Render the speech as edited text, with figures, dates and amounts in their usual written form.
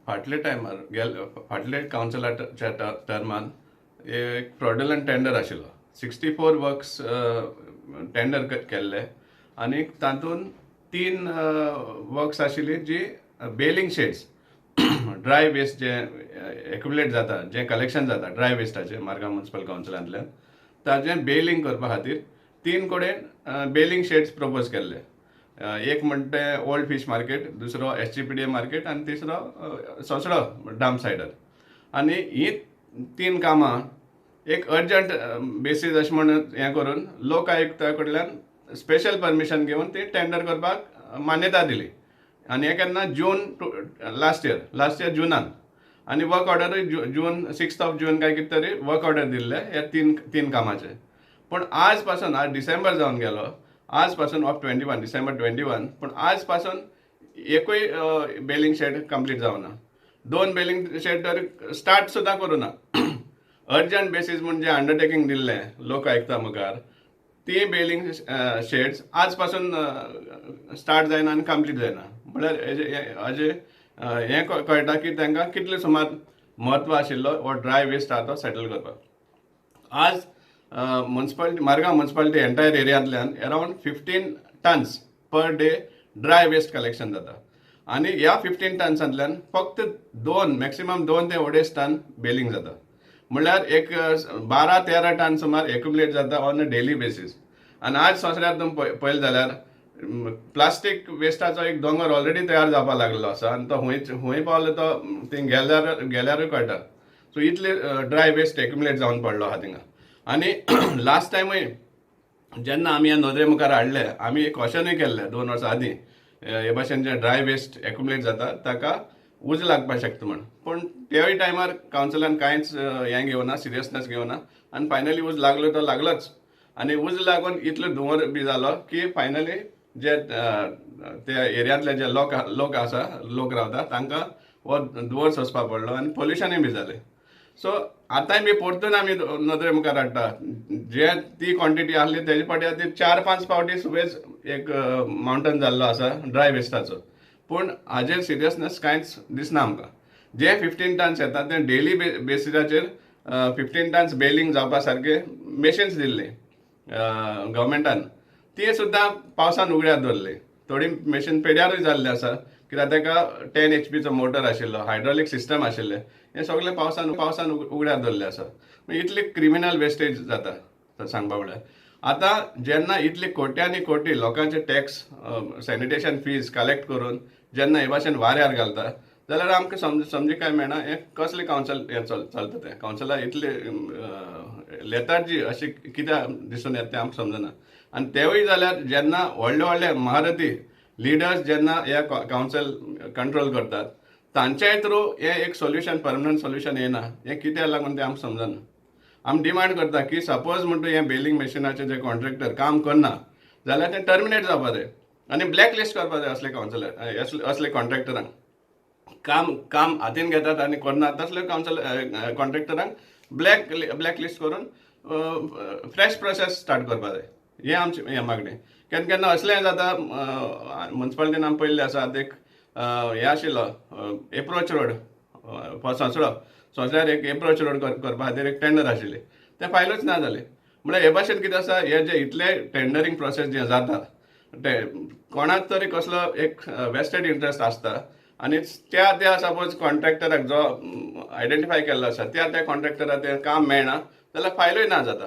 फाटल्या टायमार फाटल्या कावन्सिलाच्या टर्मान एक फ्रॉडुलंट टेंडर आशिल्लो 64 वर्क्स टेंडर केल्ले आनी तातूंत 3 वर्क्स आशिल्ली जी बेलिंग शेड्स ड्राय वेस्ट जे एक्युमुलेट जाता जे कलेक्शन जाता ड्राय वेस्टाचे मार्गांव म्युनिसिपल कावन्सिलांतल्यान ताजें बेलिंग करपा खातीर 3 कडेन बेलिंग शेड्स प्रपोज केल्ले. एक म्हणटे ओल्ड फिश मार्केट, दुसरो SGPDA मार्केट आनी तिसरो सोसडो डाम सायडर. आनी ही 3 कामां एक अर्जंट बेसीस अशें म्हण हें करून लोक आयुक्ता कडल्यान स्पेशल परमिशन घेवन ती टेंडर करपाक मान्यता दिली. आनी हें केन्ना जून लास्ट इयर जुनान. आनी वर्क ऑर्डरूय जून 6 जून काय कितें तरी वर्क ऑर्डर दिल्ले ह्या तीन कामाचे. पूण आज पासून आज डिसेंबर जावन गेलो, आज पासून ऑफ 21 डिसेंबर 21, पूण आज पासून एकूय बेलिंग शेड कंप्लीट जावना. 2 बेलिंग शेड तर स्टार्ट सुद्दां करूना. अर्जंट बेसीस म्हण जे अंडरटेकिंग दिल्लें लोक आयुक्ता मुखार ती बेलिंग शेड्स आज पासून स्टार्ट जायना आनी कंप्लीट जायना. म्हळ्यार हाजे हें कळटा की तांकां कितले सुमार म्हत्व आशिल्लो हो ड्राय वेस्ट आहा तो सेटल करपाक. आज म्युनिसिपालिटी मार्गांव म्युनिसिपालिटी एंटायर एरियांतल्यान around 15 tons per day dry waste collection जाता. आनी ह्या 15 टन्सांतल्यान फक्त मॅक्सिमम 2 ते 2.5 टन बेलिंग जाता. म्हळ्यार एक 12-13 टन सुमार एक्युमुलेट जाता ऑन अ डेली बेसीस. आनी आज सोंसड्यार तुमी पळयलें जाल्यार प्लास्टीक वेस्टाचो एक दोंगर ऑलरेडी तयार जावपाक लागलेलो आसा आनी तो हूंय पावलो तो थंय गेल्यारूय कळटा. सो इतले ड्राय वेस्ट एक्युमुलेट जावन पडलो आहा थिंगा. आनी लास्ट टायमूय जेन्ना आमी ह्या नदरे मुखार हाडले आमी कॉशनूय केल्लें 2 वर्सां आदीं हे भाशेन जे ड्राय वेस्ट एक्युमुलेट जाता ताका उज लागपाक शकता म्हण. पूण त्याय टायमार कावन्सिलान कांयच हें घेवना, सिरियसनेस घेवना आनी फायनली उज लागलो तो लागलोच. आनी उज लागून इतलो धुंवर बी जालो की फायनली जे त्या एरियांतले जे लोक रावता तांकां हो धुंवर सोंसपाक पडलो आनी पोल्युशनूय बी जालें. सो आतांय बी परतून आमी नदरे मुखार हाडटा जे ती क्वॉन्टिटी आसली तेजे फाटी खातीर 4-5 फावटी सुबेज एक मावंटन जाल्लो आसा ड्राय वेस्टाचो. पूण हाजेर सिरियसनेस कांयच दिसना आमकां. जे 15 टन्स येता ते डेली बेसिसाचेर 15 टन्स बेलिंग जावपा सारके मेशिन्स दिल्ली गव्हर्मेंटान. ती सुद्दां पावसान उगड्यार दवरली. थोडी मेशीन पेड्यारूय जाल्ली आसा कित्याक ताका 10 HP मोटर आशिल्लो, हायड्रॉलिक सिस्टम आशिल्ले. हे सगळे पावसान उगड्यार दवरले आसा. इतली क्रिमिनल वेस्टेज जाता सांगपा म्हळ्यार. आतां जेन्ना इतली कोट्यांनी कोटी लोकांचे टॅक्स सॅनिटेशन फीज कलेक्ट करून जेन्ना हे भाशेन वाऱ्यार घालता जाल्यार आमकां समजी काय मेळना हें कसलें कावन्सिल हें चलता तें. कावन्सिलां इतले लेथार्जी अशी कित्याक दिसून येता तें आमकां समजना. आनी तेवूय जाल्यार जेन्ना व्हडले महारथी लिडर्स जेन्ना ह्या कावन्सिल कंट्रोल करतात तांच्याय थ्रू हें एक सोल्युशन परमनंट सोल्युशन येना. हें कित्याक लागून तें आमकां समजना. आमी डिमांड करता की सपोज म्हणटा हें बेलिंग मशिनाचे जे कॉन्ट्रॅक्टर काम करना जाल्यार तें टर्मिनेट जावपा जाय आनी ब्लॅक लिस्ट करपा जाय असले कॉन्ट्रॅक्टरांक. काम हातीन घेतात आनी करनात तसले कॉन्ट्रॅक्टरांक ब्लॅक लिस्ट करून फ्रेश प्रोसेस स्टार्ट करपा जाय. हें आमचें हें मागणें. केन्ना असलें जाता म्युनिसिपालिटीन आमी पळयल्लें आसा एक हें आशिल्लो एप्रोच रोड फॉर सोंसड्यार एक एप्रोच रोड करपा खातीर एक टेंडर आशिल्लें तें फायलूच ना जालें. म्हळ्यार हे भाशेन कितें आसा हे जे इतले टेंडरींग प्रोसेस जें जाता कोणाक तरी कसलो एक वेस्टेड इंट्रस्ट आसता आनी त्या सपोज कॉन्ट्रॅक्टराक जो आयडेंटिफाय केल्लो आसा त्या कॉन्ट्रॅक्टराक तें काम मेळना जाल्यार फायलूय ना जाता.